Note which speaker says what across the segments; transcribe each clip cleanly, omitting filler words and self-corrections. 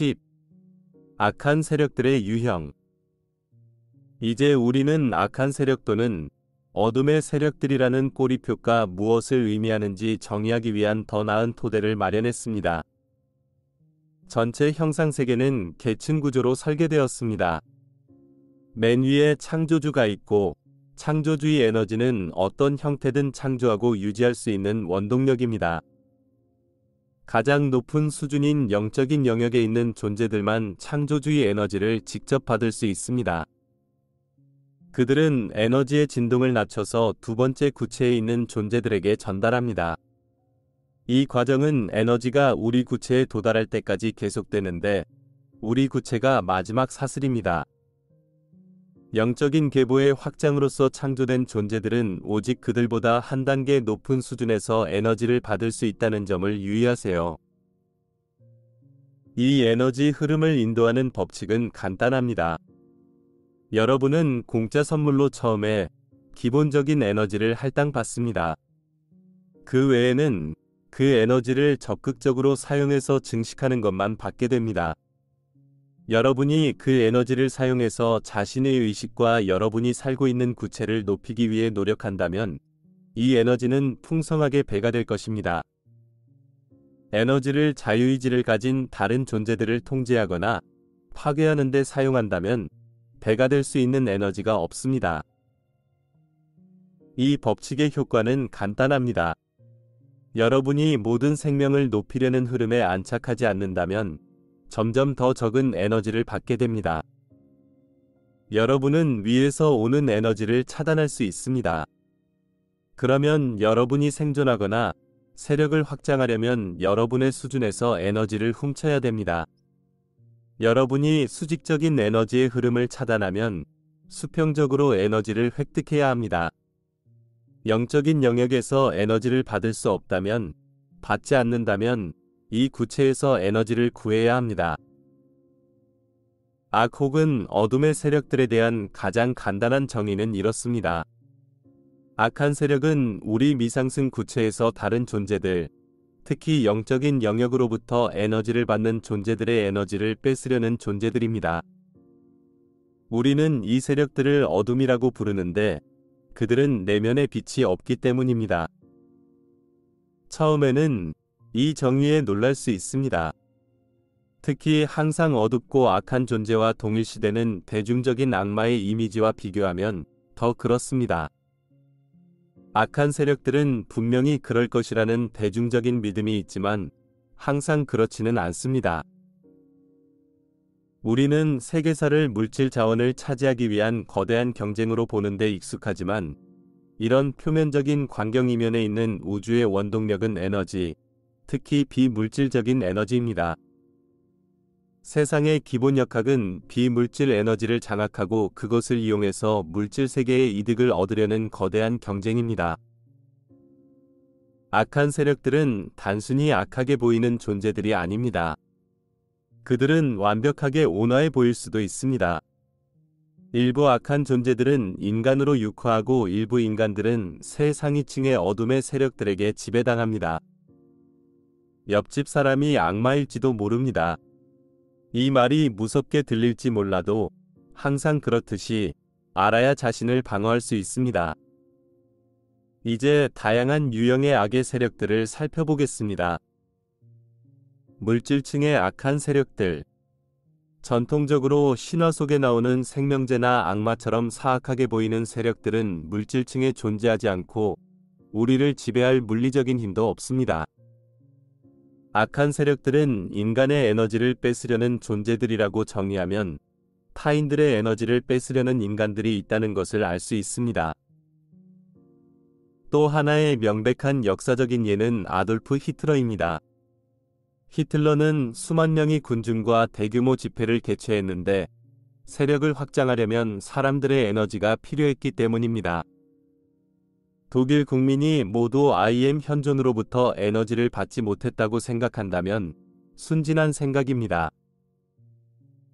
Speaker 1: 10. 악한 세력들의 유형. 이제 우리는 악한 세력 또는 어둠의 세력들이라는 꼬리표가 무엇을 의미하는지 정의하기 위한 더 나은 토대를 마련했습니다. 전체 형상세계는 계층 구조로 설계되었습니다. 맨 위에 창조주가 있고, 창조주의 에너지는 어떤 형태든 창조하고 유지할 수 있는 원동력입니다. 가장 높은 수준인 영적인 영역에 있는 존재들만 창조주의 에너지를 직접 받을 수 있습니다. 그들은 에너지의 진동을 낮춰서 두 번째 구체에 있는 존재들에게 전달합니다. 이 과정은 에너지가 우리 구체에 도달할 때까지 계속되는데, 우리 구체가 마지막 사슬입니다. 영적인 계보의 확장으로서 창조된 존재들은 오직 그들보다 한 단계 높은 수준에서 에너지를 받을 수 있다는 점을 유의하세요. 이 에너지 흐름을 인도하는 법칙은 간단합니다. 여러분은 공짜 선물로 처음에 기본적인 에너지를 할당받습니다. 그 외에는 그 에너지를 적극적으로 사용해서 증식하는 것만 받게 됩니다. 여러분이 그 에너지를 사용해서 자신의 의식과 여러분이 살고 있는 구체를 높이기 위해 노력한다면 이 에너지는 풍성하게 배가 될 것입니다. 에너지를 자유의지를 가진 다른 존재들을 통제하거나 파괴하는 데 사용한다면 배가 될 수 있는 에너지가 없습니다. 이 법칙의 효과는 간단합니다. 여러분이 모든 생명을 높이려는 흐름에 안착하지 않는다면 점점 더 적은 에너지를 받게 됩니다. 여러분은 위에서 오는 에너지를 차단할 수 있습니다. 그러면 여러분이 생존하거나 세력을 확장하려면 여러분의 수준에서 에너지를 훔쳐야 됩니다. 여러분이 수직적인 에너지의 흐름을 차단하면 수평적으로 에너지를 획득해야 합니다. 영적인 영역에서 에너지를 받을 수 없다면, 받지 않는다면 이 구체에서 에너지를 구해야 합니다. 악 혹은 어둠의 세력들에 대한 가장 간단한 정의는 이렇습니다. 악한 세력은 우리 미상승 구체에서 다른 존재들, 특히 영적인 영역으로부터 에너지를 받는 존재들의 에너지를 뺏으려는 존재들입니다. 우리는 이 세력들을 어둠이라고 부르는데 그들은 내면에 빛이 없기 때문입니다. 처음에는 이 정의에 놀랄 수 있습니다. 특히 항상 어둡고 악한 존재와 동일시되는 대중적인 악마의 이미지와 비교하면 더 그렇습니다. 악한 세력들은 분명히 그럴 것이라는 대중적인 믿음이 있지만 항상 그렇지는 않습니다. 우리는 세계사를 물질 자원을 차지하기 위한 거대한 경쟁으로 보는데 익숙하지만 이런 표면적인 광경 이면에 있는 우주의 원동력은 에너지, 특히 비물질적인 에너지입니다. 세상의 기본 역학은 비물질 에너지를 장악하고 그것을 이용해서 물질 세계의 이득을 얻으려는 거대한 경쟁입니다. 악한 세력들은 단순히 악하게 보이는 존재들이 아닙니다. 그들은 완벽하게 온화해 보일 수도 있습니다. 일부 악한 존재들은 인간으로 육화하고 일부 인간들은 새 상위층의 어둠의 세력들에게 지배당합니다. 옆집 사람이 악마일지도 모릅니다. 이 말이 무섭게 들릴지 몰라도 항상 그렇듯이 알아야 자신을 방어할 수 있습니다. 이제 다양한 유형의 악의 세력들을 살펴보겠습니다. 물질층의 악한 세력들. 전통적으로 신화 속에 나오는 생명제나 악마처럼 사악하게 보이는 세력들은 물질층에 존재하지 않고 우리를 지배할 물리적인 힘도 없습니다. 악한 세력들은 인간의 에너지를 뺏으려는 존재들이라고 정의하면 타인들의 에너지를 뺏으려는 인간들이 있다는 것을 알 수 있습니다. 또 하나의 명백한 역사적인 예는 아돌프 히틀러입니다. 히틀러는 수만 명의 군중과 대규모 집회를 개최했는데 세력을 확장하려면 사람들의 에너지가 필요했기 때문입니다. 독일 국민이 모두 IM 현존으로부터 에너지를 받지 못했다고 생각한다면 순진한 생각입니다.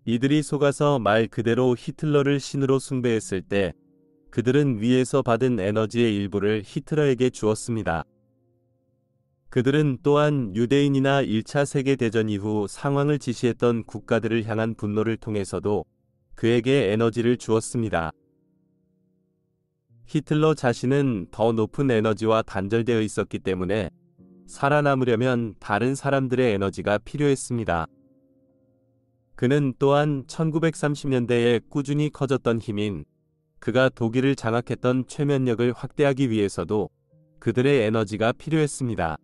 Speaker 1: 이들이 속아서 말 그대로 히틀러를 신으로 숭배했을 때 그들은 위에서 받은 에너지의 일부를 히틀러에게 주었습니다. 그들은 또한 유대인이나 1차 세계대전 이후 상황을 지시했던 국가들을 향한 분노를 통해서도 그에게 에너지를 주었습니다. 히틀러 자신은 더 높은 에너지와 단절되어 있었기 때문에 살아남으려면 다른 사람들의 에너지가 필요했습니다. 그는 또한 1930년대에 꾸준히 커졌던 힘인 그가 독일을 장악했던 최면력을 확대하기 위해서도 그들의 에너지가 필요했습니다.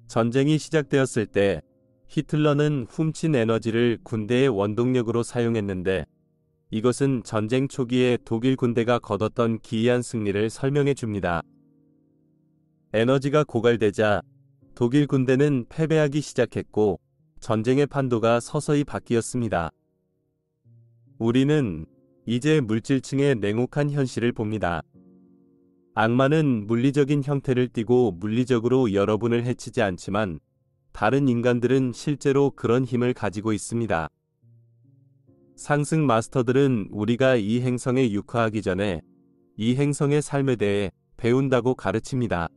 Speaker 1: 전쟁이 시작되었을 때 히틀러는 훔친 에너지를 군대의 원동력으로 사용했는데 이것은 전쟁 초기에 독일 군대가 거뒀던 기이한 승리를 설명해 줍니다. 에너지가 고갈되자 독일 군대는 패배하기 시작했고 전쟁의 판도가 서서히 바뀌었습니다. 우리는 이제 물질층의 냉혹한 현실을 봅니다. 악마는 물리적인 형태를 띠고 물리적으로 여러분을 해치지 않지만 다른 인간들은 실제로 그런 힘을 가지고 있습니다. 상승 마스터들은 우리가 이 행성에 육화하기 전에 이 행성의 삶에 대해 배운다고 가르칩니다.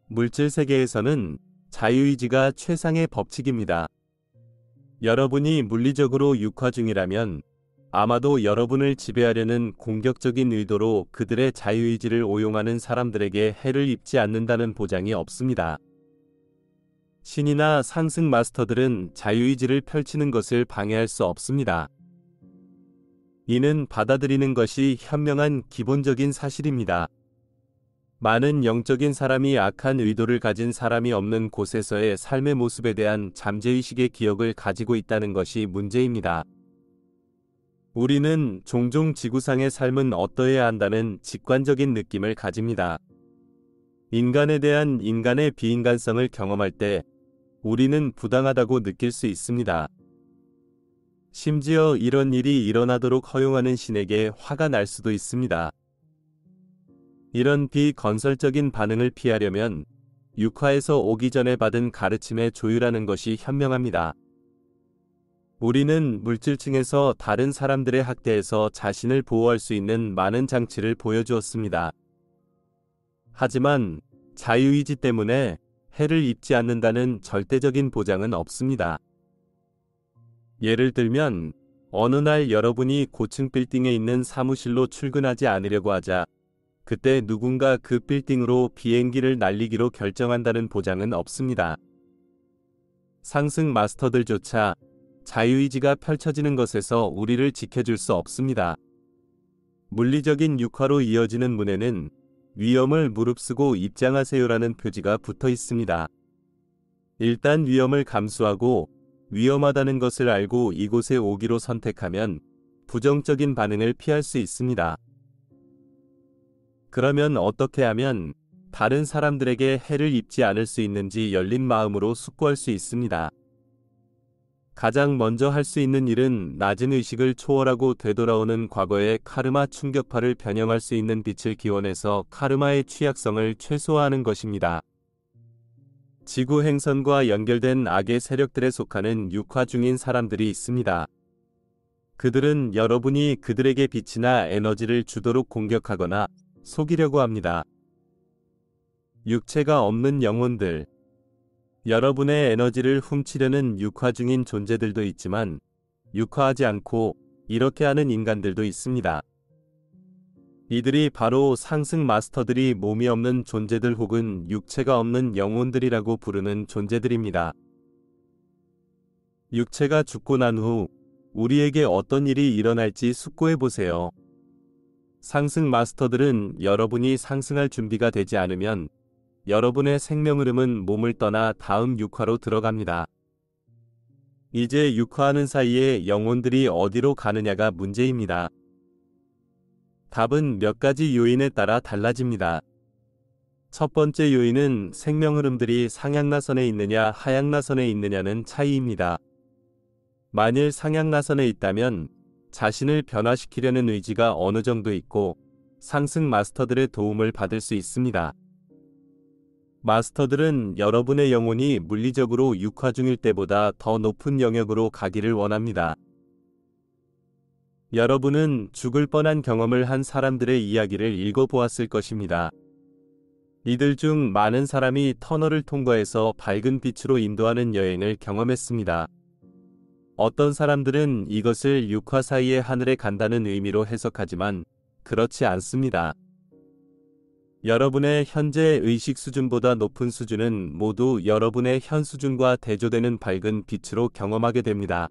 Speaker 1: 물질 세계에서는 자유의지가 최상의 법칙입니다. 여러분이 물리적으로 육화 중이라면 아마도 여러분을 지배하려는 공격적인 의도로 그들의 자유의지를 오용하는 사람들에게 해를 입지 않는다는 보장이 없습니다. 신이나 상승 마스터들은 자유의지를 펼치는 것을 방해할 수 없습니다. 이는 받아들이는 것이 현명한 기본적인 사실입니다. 많은 영적인 사람이 악한 의도를 가진 사람이 없는 곳에서의 삶의 모습에 대한 잠재의식의 기억을 가지고 있다는 것이 문제입니다. 우리는 종종 지구상의 삶은 어떠해야 한다는 직관적인 느낌을 가집니다. 인간에 대한 인간의 비인간성을 경험할 때 우리는 부당하다고 느낄 수 있습니다. 심지어 이런 일이 일어나도록 허용하는 신에게 화가 날 수도 있습니다. 이런 비건설적인 반응을 피하려면 육화에서 오기 전에 받은 가르침에 조율하는 것이 현명합니다. 우리는 물질층에서 다른 사람들의 학대에서 자신을 보호할 수 있는 많은 장치를 보여주었습니다. 하지만 자유의지 때문에 해를 입지 않는다는 절대적인 보장은 없습니다. 예를 들면 어느 날 여러분이 고층 빌딩에 있는 사무실로 출근하지 않으려고 하자 그때 누군가 그 빌딩으로 비행기를 날리기로 결정한다는 보장은 없습니다. 상승 마스터들조차 자유의지가 펼쳐지는 것에서 우리를 지켜줄 수 없습니다. 물리적인 육화로 이어지는 문에는 위험을 무릅쓰고 입장하세요라는 표지가 붙어 있습니다. 일단 위험을 감수하고 위험하다는 것을 알고 이곳에 오기로 선택하면 부정적인 반응을 피할 수 있습니다. 그러면 어떻게 하면 다른 사람들에게 해를 입지 않을 수 있는지 열린 마음으로 숙고할 수 있습니다. 가장 먼저 할 수 있는 일은 낮은 의식을 초월하고 되돌아오는 과거의 카르마 충격파를 변형할 수 있는 빛을 기원해서 카르마의 취약성을 최소화하는 것입니다. 지구 행선과 연결된 악의 세력들에 속하는 육화 중인 사람들이 있습니다. 그들은 여러분이 그들에게 빛이나 에너지를 주도록 공격하거나 속이려고 합니다. 육체가 없는 영혼들. 여러분의 에너지를 훔치려는 육화 중인 존재들도 있지만 육화하지 않고 이렇게 하는 인간들도 있습니다. 이들이 바로 상승 마스터들이 몸이 없는 존재들 혹은 육체가 없는 영혼들이라고 부르는 존재들입니다. 육체가 죽고 난 후 우리에게 어떤 일이 일어날지 숙고해 보세요. 상승 마스터들은 여러분이 상승할 준비가 되지 않으면 여러분의 생명 흐름은 몸을 떠나 다음 육화로 들어갑니다. 이제 육화하는 사이에 영혼들이 어디로 가느냐가 문제입니다. 답은 몇 가지 요인에 따라 달라집니다. 첫 번째 요인은 생명 흐름들이 상향나선에 있느냐 하향나선에 있느냐는 차이입니다. 만일 상향나선에 있다면 자신을 변화시키려는 의지가 어느 정도 있고 상승 마스터들의 도움을 받을 수 있습니다. 마스터들은 여러분의 영혼이 물리적으로 육화 중일 때보다 더 높은 영역으로 가기를 원합니다. 여러분은 죽을 뻔한 경험을 한 사람들의 이야기를 읽어보았을 것입니다. 이들 중 많은 사람이 터널을 통과해서 밝은 빛으로 인도하는 여행을 경험했습니다. 어떤 사람들은 이것을 육화 사이의 하늘에 간다는 의미로 해석하지만 그렇지 않습니다. 여러분의 현재 의식 수준보다 높은 수준은 모두 여러분의 현 수준과 대조되는 밝은 빛으로 경험하게 됩니다.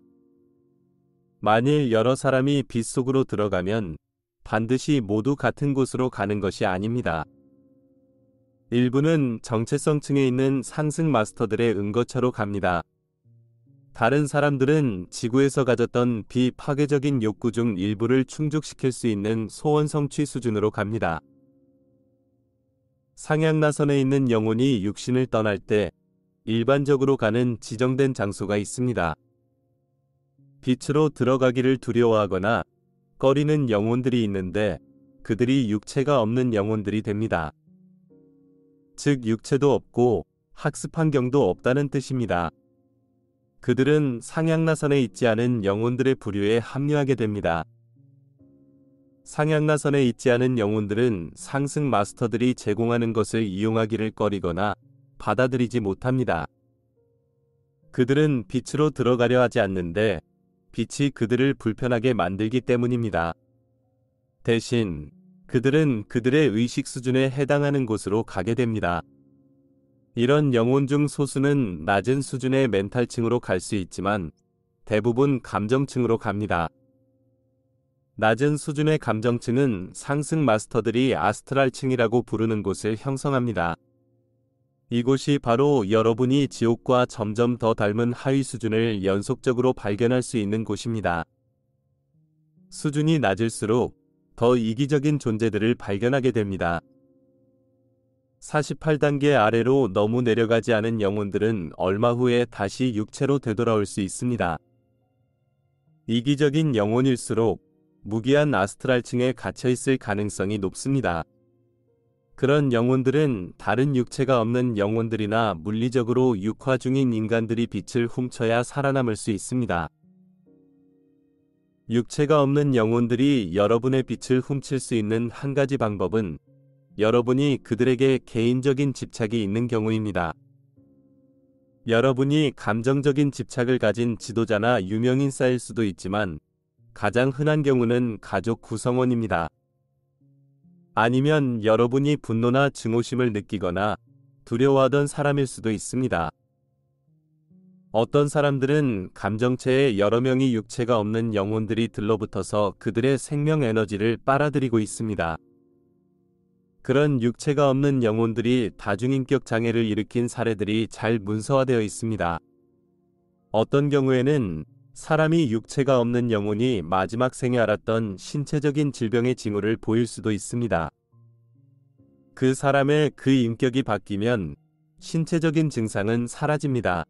Speaker 1: 만일 여러 사람이 빛 속으로 들어가면 반드시 모두 같은 곳으로 가는 것이 아닙니다. 일부는 정체성층에 있는 상승 마스터들의 응거차로 갑니다. 다른 사람들은 지구에서 가졌던 비파괴적인 욕구 중 일부를 충족시킬 수 있는 소원 성취 수준으로 갑니다. 상향나선에 있는 영혼이 육신을 떠날 때 일반적으로 가는 지정된 장소가 있습니다. 빛으로 들어가기를 두려워하거나 꺼리는 영혼들이 있는데 그들이 육체가 없는 영혼들이 됩니다. 즉 육체도 없고 학습 환경도 없다는 뜻입니다. 그들은 상향나선에 있지 않은 영혼들의 부류에 합류하게 됩니다. 상향나선에 있지 않은 영혼들은 상승 마스터들이 제공하는 것을 이용하기를 꺼리거나 받아들이지 못합니다. 그들은 빛으로 들어가려 하지 않는데 빛이 그들을 불편하게 만들기 때문입니다. 대신 그들은 그들의 의식 수준에 해당하는 곳으로 가게 됩니다. 이런 영혼 중 소수는 낮은 수준의 멘탈층으로 갈 수 있지만 대부분 감정층으로 갑니다. 낮은 수준의 감정층은 상승 마스터들이 아스트랄층이라고 부르는 곳을 형성합니다. 이곳이 바로 여러분이 지옥과 점점 더 닮은 하위 수준을 연속적으로 발견할 수 있는 곳입니다. 수준이 낮을수록 더 이기적인 존재들을 발견하게 됩니다. 48단계 아래로 너무 내려가지 않은 영혼들은 얼마 후에 다시 육체로 되돌아올 수 있습니다. 이기적인 영혼일수록 무기한 아스트랄층에 갇혀있을 가능성이 높습니다. 그런 영혼들은 다른 육체가 없는 영혼들이나 물리적으로 육화 중인 인간들이 빛을 훔쳐야 살아남을 수 있습니다. 육체가 없는 영혼들이 여러분의 빛을 훔칠 수 있는 한 가지 방법은 여러분이 그들에게 개인적인 집착이 있는 경우입니다. 여러분이 감정적인 집착을 가진 지도자나 유명인사일 수도 있지만 가장 흔한 경우는 가족 구성원입니다. 아니면 여러분이 분노나 증오심을 느끼거나 두려워하던 사람일 수도 있습니다. 어떤 사람들은 감정체에 여러 명의 육체가 없는 영혼들이 들러붙어서 그들의 생명 에너지를 빨아들이고 있습니다. 그런 육체가 없는 영혼들이 다중인격 장애를 일으킨 사례들이 잘 문서화되어 있습니다. 어떤 경우에는 사람이 육체가 없는 영혼이 마지막 생에 앓았던 신체적인 질병의 징후를 보일 수도 있습니다. 그 사람의 그 인격이 바뀌면 신체적인 증상은 사라집니다.